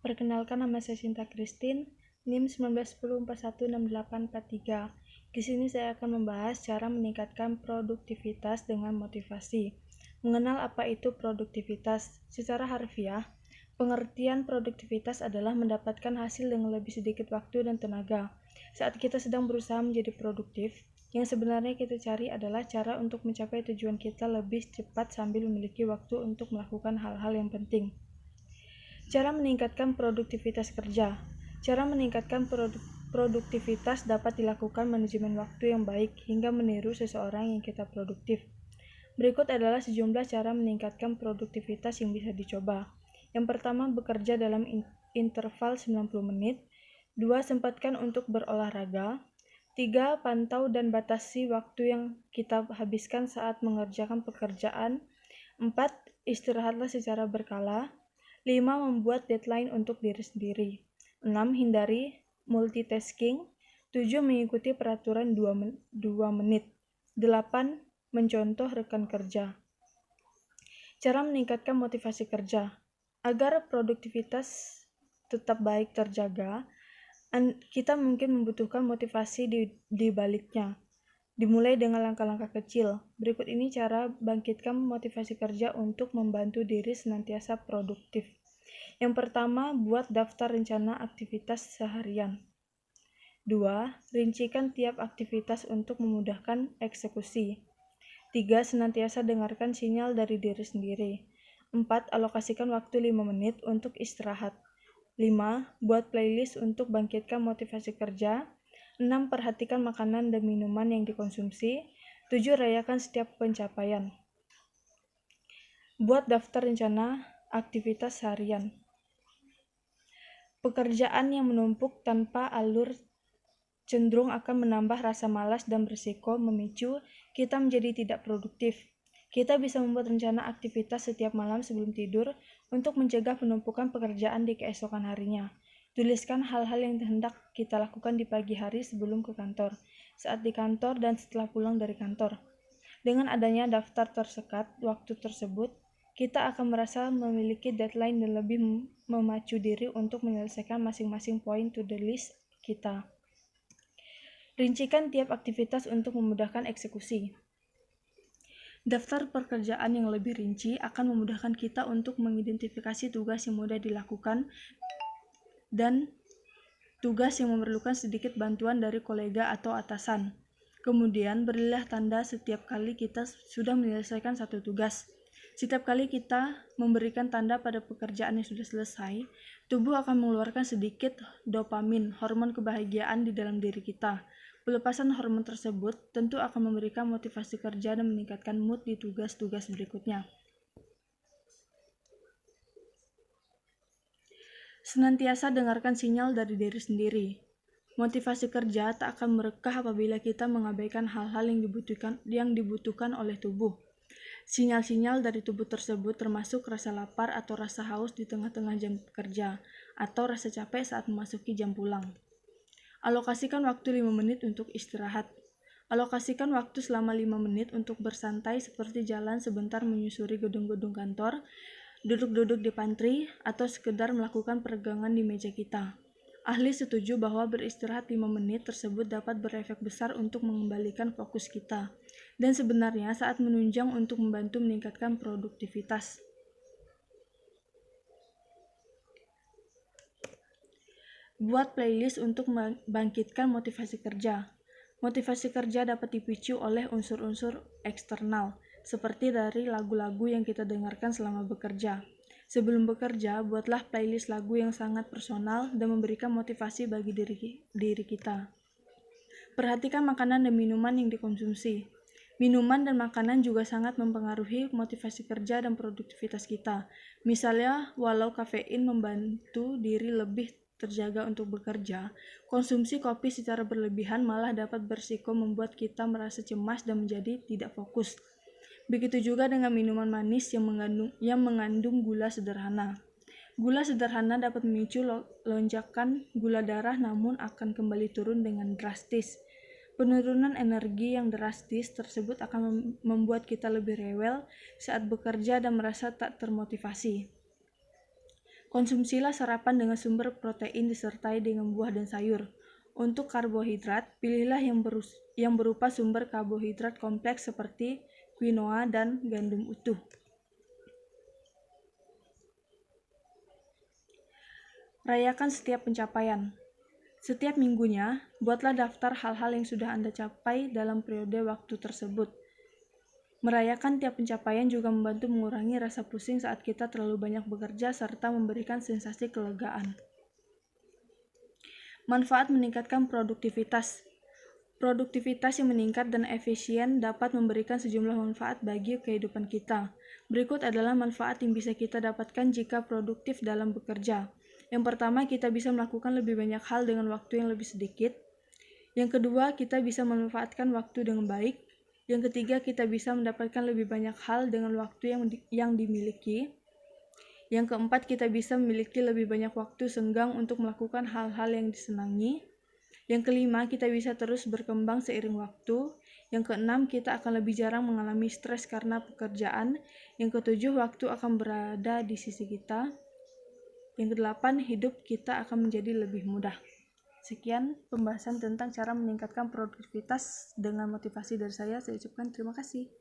Perkenalkan, nama saya Sinta Christine, NIM 1910416843. Di sini saya akan membahas cara meningkatkan produktivitas dengan motivasi. Mengenal apa itu produktivitas? Secara harfiah, pengertian produktivitas adalah mendapatkan hasil dengan lebih sedikit waktu dan tenaga. Saat kita sedang berusaha menjadi produktif, yang sebenarnya kita cari adalah cara untuk mencapai tujuan kita lebih cepat sambil memiliki waktu untuk melakukan hal-hal yang penting. Cara meningkatkan produktivitas kerja. Cara meningkatkan produktivitas dapat dilakukan manajemen waktu yang baik hingga meniru seseorang yang kita produktif. Berikut adalah sejumlah cara meningkatkan produktivitas yang bisa dicoba. Yang pertama, bekerja dalam interval 90 menit. 2. Sempatkan untuk berolahraga. 3. Pantau dan batasi waktu yang kita habiskan saat mengerjakan pekerjaan. 4. Istirahatlah secara berkala. 5. Membuat deadline untuk diri sendiri. 6. Hindari multitasking. 7. Mengikuti peraturan 2 menit. 8. Mencontoh rekan kerja. Cara meningkatkan motivasi kerja. Agar produktivitas tetap baik terjaga, kita mungkin membutuhkan motivasi di baliknya. Dimulai dengan langkah-langkah kecil. Berikut ini cara bangkitkan motivasi kerja untuk membantu diri senantiasa produktif. Yang pertama, buat daftar rencana aktivitas seharian. 2. Rincikan tiap aktivitas untuk memudahkan eksekusi. 3. Senantiasa dengarkan sinyal dari diri sendiri. 4. Alokasikan waktu 5 menit untuk istirahat. 5. Buat playlist untuk bangkitkan motivasi kerja. 6. Perhatikan makanan dan minuman yang dikonsumsi. 7. Rayakan setiap pencapaian. Buat daftar rencana aktivitas harian. Pekerjaan yang menumpuk tanpa alur cenderung akan menambah rasa malas dan berisiko memicu kita menjadi tidak produktif. Kita bisa membuat rencana aktivitas setiap malam sebelum tidur untuk mencegah penumpukan pekerjaan di keesokan harinya. Tuliskan hal-hal yang hendak kita lakukan di pagi hari sebelum ke kantor, saat di kantor, dan setelah pulang dari kantor. Dengan adanya daftar tersekat waktu tersebut, kita akan merasa memiliki deadline dan lebih memacu diri untuk menyelesaikan masing-masing poin to-do list kita. Rincikan tiap aktivitas untuk memudahkan eksekusi. Daftar pekerjaan yang lebih rinci akan memudahkan kita untuk mengidentifikasi tugas yang mudah dilakukan dan tugas yang memerlukan sedikit bantuan dari kolega atau atasan. Kemudian, berilah tanda setiap kali kita sudah menyelesaikan satu tugas. Setiap kali kita memberikan tanda pada pekerjaan yang sudah selesai, tubuh akan mengeluarkan sedikit dopamin, hormon kebahagiaan di dalam diri kita. Pelepasan hormon tersebut tentu akan memberikan motivasi kerja dan meningkatkan mood di tugas-tugas berikutnya. Senantiasa dengarkan sinyal dari diri sendiri. Motivasi kerja tak akan merekah apabila kita mengabaikan hal-hal yang dibutuhkan oleh tubuh. Sinyal-sinyal dari tubuh tersebut termasuk rasa lapar atau rasa haus di tengah-tengah jam kerja, atau rasa capek saat memasuki jam pulang. Alokasikan waktu 5 menit untuk istirahat. Alokasikan waktu selama 5 menit untuk bersantai seperti jalan sebentar menyusuri gedung-gedung kantor, duduk-duduk di pantry, atau sekedar melakukan peregangan di meja kita. Ahli setuju bahwa beristirahat 5 menit tersebut dapat berefek besar untuk mengembalikan fokus kita, dan sebenarnya saat menunjang untuk membantu meningkatkan produktivitas. Buat playlist untuk membangkitkan motivasi kerja. Motivasi kerja dapat dipicu oleh unsur-unsur eksternal, seperti dari lagu-lagu yang kita dengarkan selama bekerja. Sebelum bekerja, buatlah playlist lagu yang sangat personal dan memberikan motivasi bagi diri kita. Perhatikan makanan dan minuman yang dikonsumsi. Minuman dan makanan juga sangat mempengaruhi motivasi kerja dan produktivitas kita. Misalnya, walau kafein membantu diri lebih terjaga untuk bekerja, konsumsi kopi secara berlebihan malah dapat berisiko membuat kita merasa cemas dan menjadi tidak fokus. Begitu juga dengan minuman manis yang mengandung gula sederhana. Gula sederhana dapat memicu lonjakan gula darah namun akan kembali turun dengan drastis. Penurunan energi yang drastis tersebut akan membuat kita lebih rewel saat bekerja dan merasa tak termotivasi. Konsumsilah sarapan dengan sumber protein disertai dengan buah dan sayur. Untuk karbohidrat, pilihlah yang berupa sumber karbohidrat kompleks seperti quinoa dan gandum utuh. Rayakan setiap pencapaian. Setiap minggunya, buatlah daftar hal-hal yang sudah Anda capai dalam periode waktu tersebut. Merayakan tiap pencapaian juga membantu mengurangi rasa pusing saat kita terlalu banyak bekerja serta memberikan sensasi kelegaan. Manfaat meningkatkan produktivitas. Produktivitas yang meningkat dan efisien dapat memberikan sejumlah manfaat bagi kehidupan kita. Berikut adalah manfaat yang bisa kita dapatkan jika produktif dalam bekerja. Yang pertama, kita bisa melakukan lebih banyak hal dengan waktu yang lebih sedikit. Yang kedua, kita bisa memanfaatkan waktu dengan baik. Yang ketiga, kita bisa mendapatkan lebih banyak hal dengan waktu yang dimiliki. Yang keempat, kita bisa memiliki lebih banyak waktu senggang untuk melakukan hal-hal yang disenangi. Yang kelima, kita bisa terus berkembang seiring waktu. Yang keenam, kita akan lebih jarang mengalami stres karena pekerjaan. Yang ketujuh, waktu akan berada di sisi kita. Yang kedelapan, hidup kita akan menjadi lebih mudah. Sekian pembahasan tentang cara meningkatkan produktivitas dengan motivasi dari saya. Saya ucapkan terima kasih.